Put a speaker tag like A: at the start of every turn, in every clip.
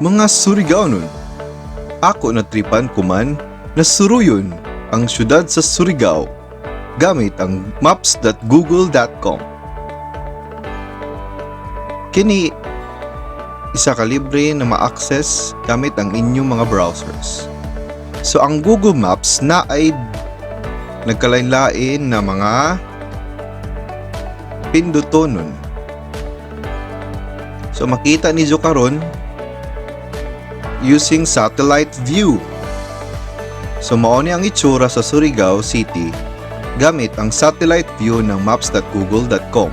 A: Mga Surigaonon, ako natripan ko man na suruyon ang syudad sa Surigao gamit ang maps.google.com. Kini isa ka libre na ma-access gamit ang inyong mga browsers. So ang Google Maps na ay nagkalain-lain na mga pindutonon. So makita niyo karon using satellite view. So mao ni ang itsura sa Surigao City gamit ang satellite view ng maps.google.com.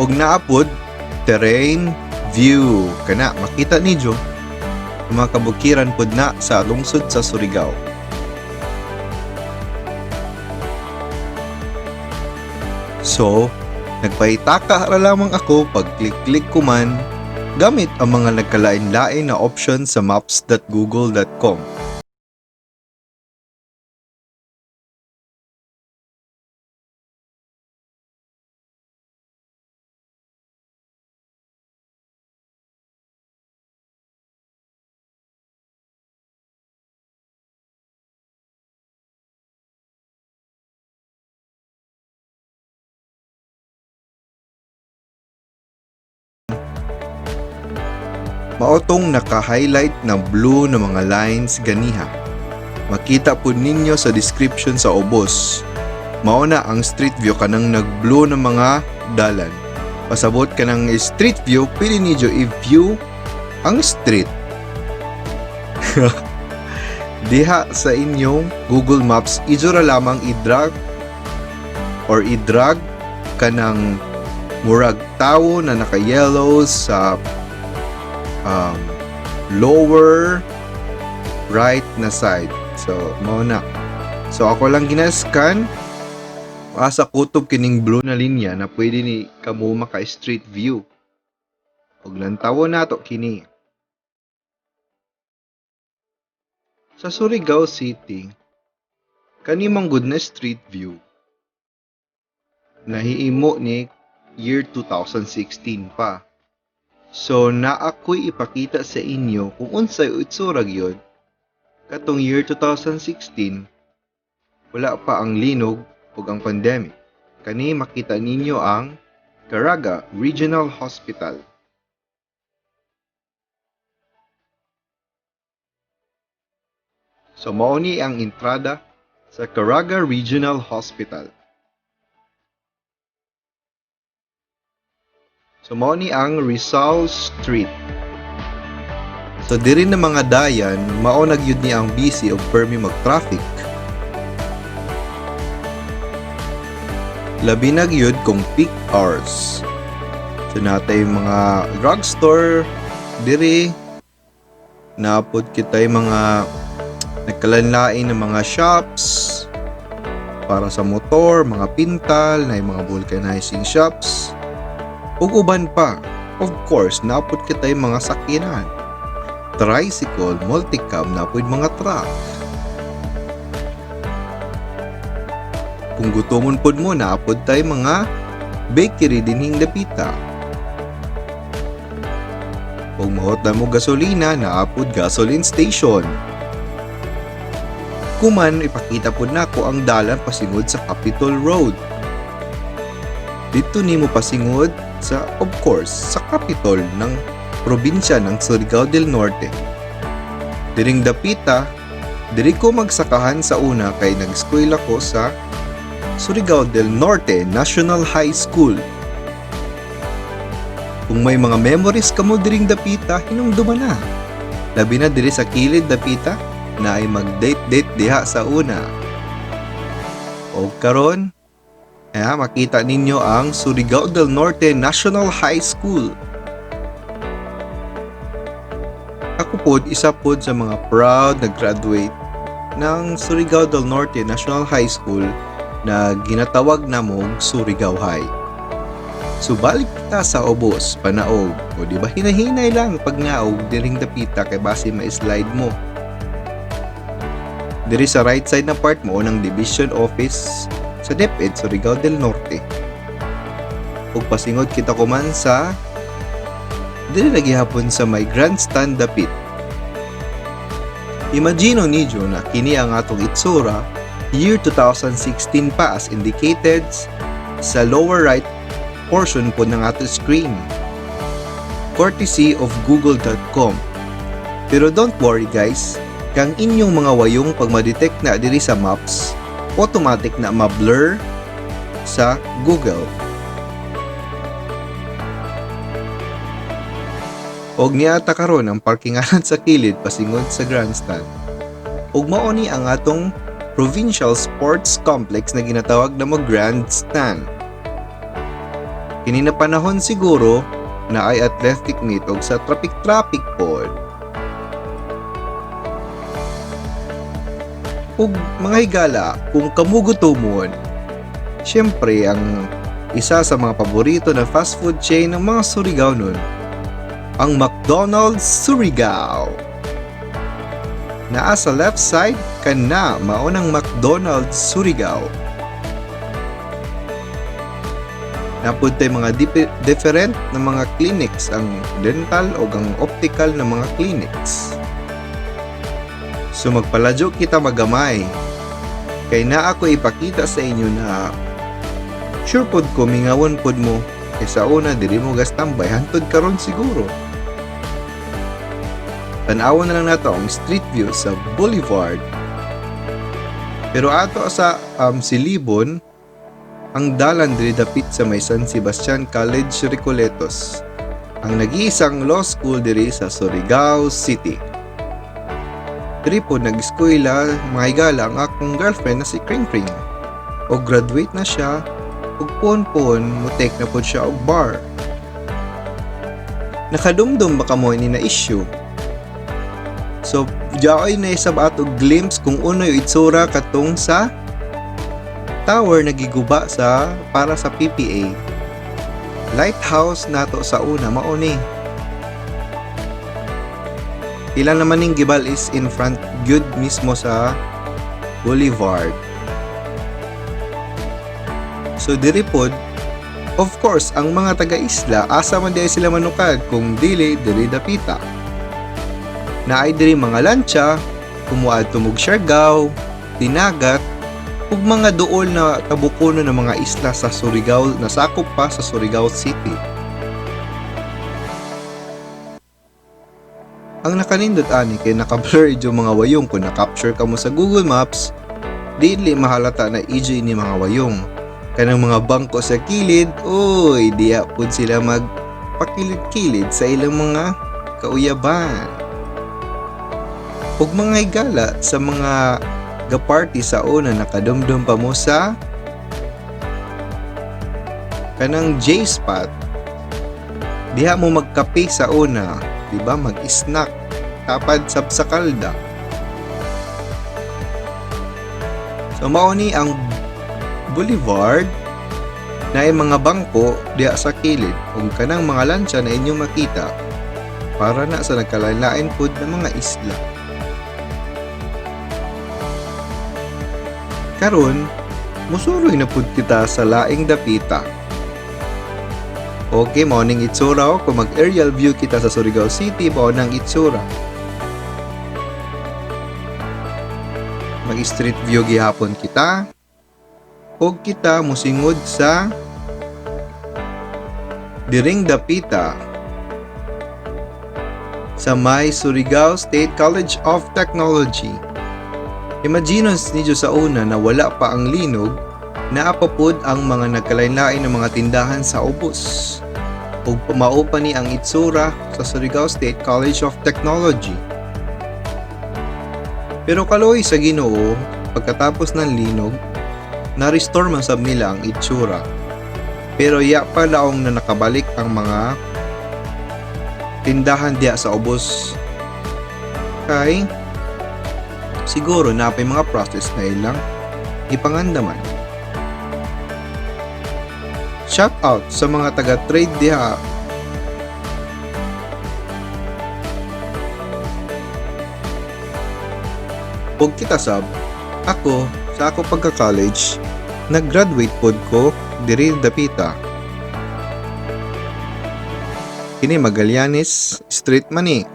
A: Og naapod terrain view kana makita ninyo mga kabukiran pod na sa lungsod sa Surigao. So nagpahitaka ra lamang ako pag click-click ko man gamit ang mga nagkalain-lain na option sa maps.google.com. Maotong naka-highlight na blue na mga lines ganiha. Makita po ninyo sa description sa ubos. Mao na ang street view kanang nag-blue na mga dalan. Pasabot ka ng street view, pili ninyo i-view ang street. Diha sa inyong Google Maps, ijura lamang i-drag kanang murag tao na naka-yellow sa lower right na side. So mao na. So ako lang ginascan sa kutob kining blue na linya na pwede ni kamo maka street view. Og lantawon nato kini. Sa Surigao City kani mang good na street view nahiimo ni year 2016 pa. So naakoy ipakita sa inyo kung unsay itsura gyud katong year 2016 wala pa ang linog ug ang pandemic. Kani makita ninyo ang Caraga Regional Hospital. So mao ni ang entrada sa Caraga Regional Hospital. So mao ni ang Rizal Street. So diri na mga dayan, mao nagyud ni ang busy og permi mag-traffic. Labi na gyud kung peak hours. So natay mga drugstore diri, naapod kitay mga nagkalanlain na mga shops para sa motor, mga pintal, na mga vulcanizing shops. Ug uban pa, of course, naapod kitay mga sakyanan, tricycle, multicam, naapod mga truck. Kung gutomon pod mo, naapod tay mga bakery dinhing dapita. Kung mahot na mo gasolina, naapod gasoline station. Kuman, ipakita pod nako ang dalan pasingod sa Capitol Road. Dito nimo pasingod sa, of course, sa capital ng probinsya ng Surigao del Norte. Diring dapita, diri ko magsakahan sa una kay nag-eskwela ko sa Surigao del Norte National High School. Kung may mga memories kamo diring dapita, hinumduman na. Labi na diri sa kilid dapita na ay mag-date-date diha sa una. O karon, makita ninyo ang Surigao del Norte National High School. Ako pod, isa pod sa mga proud na graduate ng Surigao del Norte National High School na ginatawag namong Surigao High. So balik kita sa ubos, panaog. O di ba hinahinay lang pag ngaog diring dapita kay base ma-slide mo. Diri sa right side na part mo ng Division Office sa DepEd Surigao del Norte. ug pasingod kita kuman sa dili lagi hapon sa may grandstand dapit. Imagino ninyo na kini ang atong itsura year 2016 pa as indicated sa lower right portion po ng atong screen, courtesy of google.com. Pero don't worry guys, kang inyong mga wayong pag ma-detect na diri sa maps, automatic na ma-blur sa Google. Og niata karon ang parkinganan sa kilid pasingod sa grandstand. Og mao ni ang atong provincial sports complex na ginatawag na mo grandstand. Kini na panahon siguro na ay athletic meet og sa traffic pod. Og mga higala, kung kamugutomon, syempre ang isa sa mga paborito na fast food chain ng mga Surigao nun, ang McDonald's Surigao. Naa sa left side kana maunang McDonald's Surigao. Napunta mga different na mga clinics, ang dental o ang optical na mga clinics. So magpaladyo kita magamay. Kay na ako ipakita sa inyo na sure pod ko mingawon pod mo kaysa una dili mo gastambay hantod karon siguro. Tanawon na lang nato ang street view sa Boulevard. Pero ato sa Silibon, ang dalan diri dapit sa may San Sebastian College Recoletos, ang nag-iisang law school diri sa Surigao City. Diri po nag-eskwela mga higala ang akong girlfriend na si Kring Kring. O graduate na siya, ug pon-pon mutek na po siya og bar. Nakadumdum baka mo ini na issue. So, diaoy na isa ba ato glimpse kung unoy itsura katong sa tower na giguba sa para sa PPA. Lighthouse nato sa una mao ni. Ilan naman ning gibal is in front gyud mismo sa Boulevard. So diri pod, of course, ang mga taga-isla asa man diay sila manukad kung dili diri dapita. Naay diri mga lancha, kumuad tumog Surigao, Tinagat, ug mga duol na tabukono ng mga isla sa Surigao na sakop pa sa Surigao City. Ang nakanindot ani kay naka-blur yung mga wayong kung na-capture ka mo sa Google Maps, dili mahalata na EJ ni mga wayong. Kanang mga bangko sa kilid, oy, diya pud sila magpakilid-kilid sa ilang mga kauyaban. Ug mga higala sa mga ga-party sa una nakadumdum pa mo sa kanang J-spot. Diha mo magkape sa una, di ba? Mag-snack tapad sa kalda. So mao ni ang Boulevard na ay mga bangko diha sa kilid ug kanang mga lancha na inyong makita para na sa nagkalain-lain pud ng mga isla. Karon, musuroy na pud kita sa laing dapita. Okay, mao ning itsura kung mag-aerial view kita sa Surigao City, mao nang itsura. Mag-street view gihapon kita. Og kita musingod sa diring dapita sa may Surigao State College of Technology. Imagine ninyo sa una na wala pa ang linog, naapapod ang mga nagkalain-lain ng mga tindahan sa ubos. Ug pumao pa ni ang itsura sa Surigao State College of Technology. Pero kaloy sa Ginoo, pagkatapos ng linog, na-restore man sab nila ang itsura. Pero ya pa laong na nakabalik ang mga tindahan diya sa ubos. Kay siguro napay mga process na ilang ipangandaman. Shout out sa mga taga-trade diha. Ug kita sab, ako sa ako pagka-college, nag-graduate pod ko diri dapita. kini Magallanes Street man ni.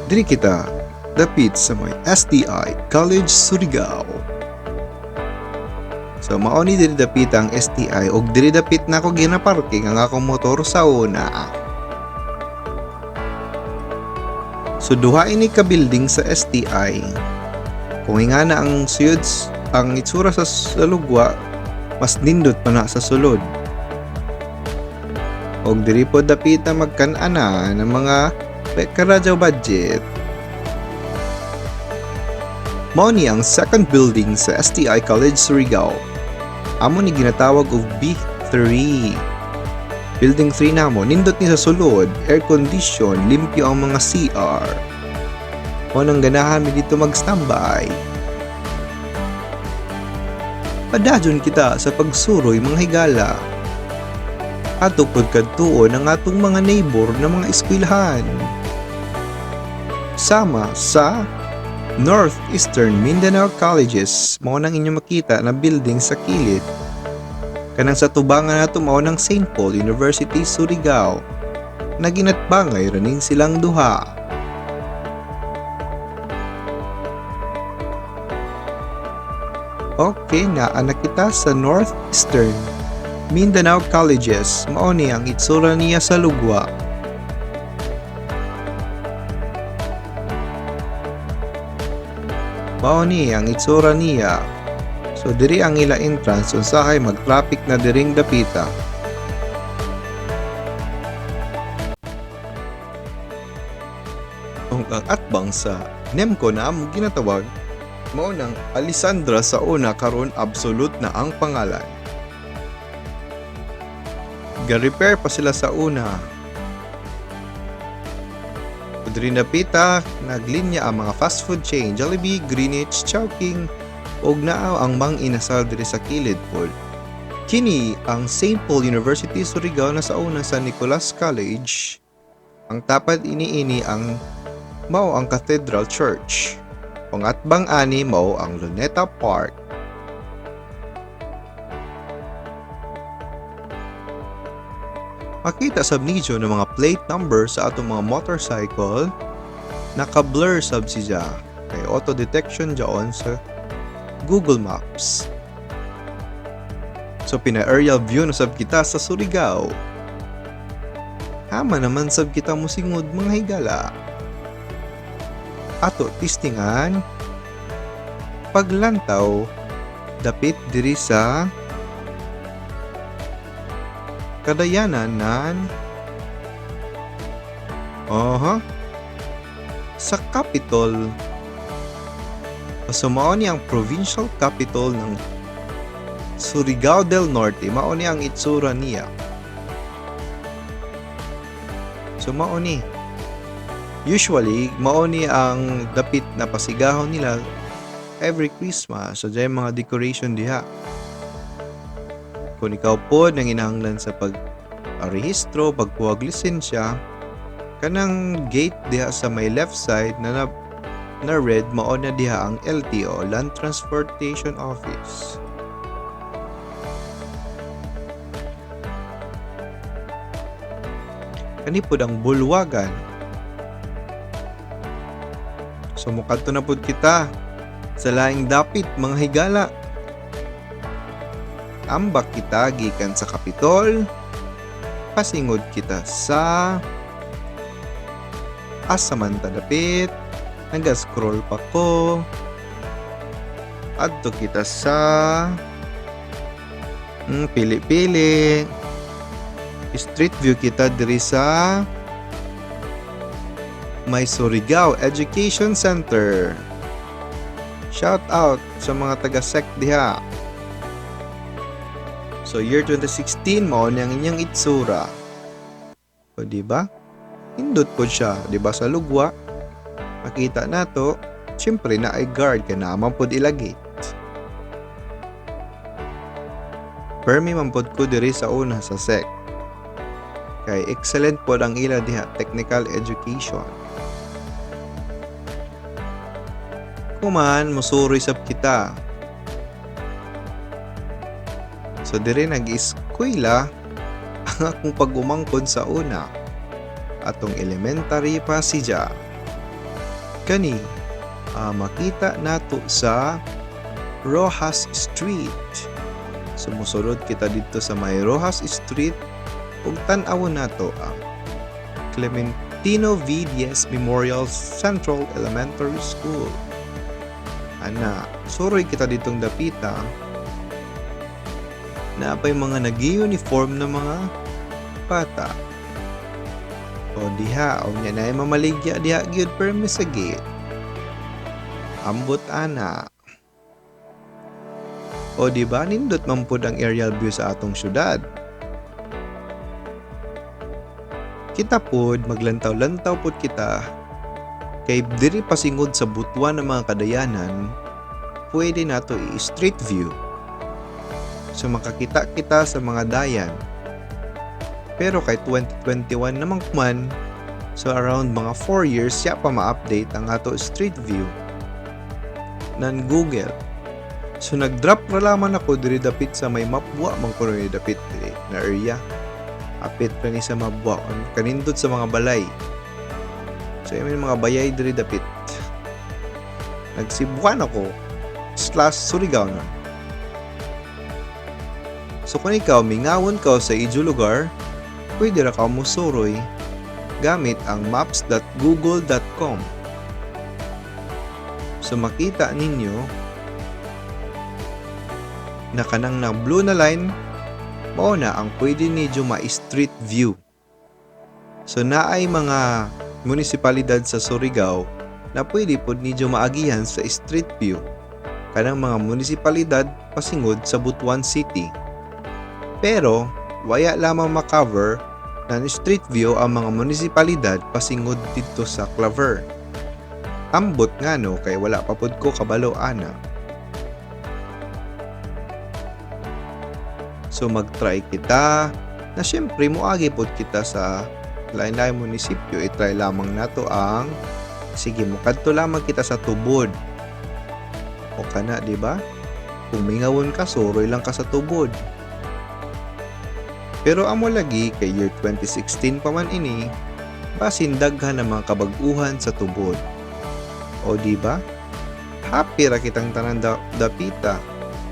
A: Diri kita dapit sa may STI College Surigao. So mao ni diri dapit ang STI og diri dapit na ako ginaparking ang akong motor sa una. So duha ini ka building sa STI. Kung nga na ang suyod ang itsura sa lugwa, mas nindot pa na sa sulod. Og diri po dapit na magkan-ana ng mga karadyaw budget. Mao ni ang second building sa STI College Surigao. Amo ni ginatawag og B3. Building 3 namo, nindot ni sa sulod, air condition, limpyo ang mga CR. Mao nang ganahan mi dito mag-standby. Padadyon kita sa pagsuroy mga higala. Atupod kadtuon ang atong mga neighbor na mga eskwelahan. Sama sa Northeastern Mindanao Colleges, mao nang inyo makita na building sa kilid. Kanang sa tubangan nato mao nang St. Paul University Surigao. Naginatbangay raning silang duha. Okay, naanak kita sa Northeastern Mindanao Colleges. Mao ni ang itsura niya sa lugwa. Mao ni ang itsura niya. So diri ang ila entrance usahay mag-traffic na diring dapita. Ang atbang sa Nemco na amo ginatawag, mao nang Alessandra sa una karon absolute na ang pangalan. Ga-repair pa sila sa una. Diri napita, naglinya ang mga fast food chain, Jollibee, Greenwich, Chowking, og naaw ang mang inasal diri sa kilid pod. Kini ang St. Paul University Surigao na sa una sa Nicholas College. Ang tapad ini ang mao ang Cathedral Church. Pangatbang ani mao ang Luneta Park. Makita sab ninyo ng mga plate number sa atong mga motorcycle, naka-blur sab siya kay auto detection diyon sa Google Maps. So pina-aerial view na sab kita sa Surigao. Hama naman sab kita musingod mga higala. Ato tistingan paglantaw dapit diri sa kadayanan nan sa capital. So mao ni ang provincial capital ng Surigao del Norte. Mao ni ang itsura niya. So mao ni usually mao ni ang dapit na pasigahon nila every Christmas. So dyan mga decoration diha. Kung ikaw po nang inahanglan sa pag-rehistro, pagkuwag lisensya, kanang gate diha sa may left side na red, mao na diha ang LTO, Land Transportation Office. Kani pod ang bulwagan. So mukadto na pod kita sa laing dapit mga higala. Ambak kita gikan sa Kapitol, pasingod kita sa Asamanta dapit, naga-scroll pa ko, adto kita sa pili-pili, Streetview kita diri sa may Surigao Education Center. Shout out sa mga taga-SEC diha. So year 2016 mao ni ang inyang itsura. O di ba? Indot po siya, di ba sa lugwa? Makita nato, syempre na ay guard ka na man pod ilagit. Permi man pod ko diri sa una sa SEC. Kay excellent pod ang ila diha technical education. Kuman musuroy sab kita. So dire nag-eskwela ang akong pag-umangkod sa una. atong elementary pa siya. Kani makita nato sa Rojas Street. Sumusulod kita dito sa may Rojas Street ug tan-awon nato ang Clementino V. Diaz Memorial Central Elementary School. Ana, suroy kita ditong dapita na pa'y mga nag-uniform na mga bata. O diha, o niya na mamaligya diha gyud permis agi. Ambot ana. O di ba nindot man pud ang aerial view sa atong syudad. Kita pud maglantaw-lantaw pud kita kay diri pasingod sa butuan ng mga kadayanan, pwede nato i-street view. So makakita kita sa mga dayan. Pero kay 2021 naman kuman, so around mga 4 years siya pa ma-update ang ato street view nan Google. So nag-drop ra lamang ako diri dapit sa may mapwa man kuno ni dapit diri na area. Apit pa ni sa mapwa kanindot sa mga balay. So may mga bayay diri dapit. Nagsibuan ako /Surigao na. So kung ikaw mingawon ka sa ijo lugar, pwede ra ka musuroy gamit ang maps.google.com. So makita ninyo na kanang na blue na line mao na ang pwede ninyo ma-street view. So naay mga munisipalidad sa Surigao na pwede pod ninyo maagihan sa street view. Kanang mga munisipalidad pasingod sa Butuan City. Pero waya lamang makover ng street view ang mga munisipalidad pasingod dito sa Claver. Ambot nga no kay wala pa pod ko kabalo ana. So mag-try kita na syempre moagi pod kita sa lain-lain munisipyo. I-try lamang nato ang sige mo kadto lamang kita sa tubod. O kana di ba? Kung mingawon ka suroy lang ka sa tubod. Pero amo lagi kay year 2016 pa man ini, basin daghan ng mga kabag-uhan sa tubod. O di ba? Happy ra kitang tanan dapita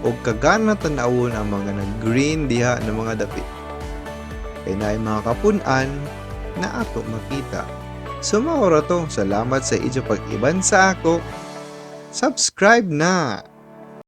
A: o kagana tan-awon ang mga nag-green diha ng mga dapit. Kay naay mga kapunan na ato makita. So mao ra to. Salamat sa inyo pag-iban sa ako. Subscribe na!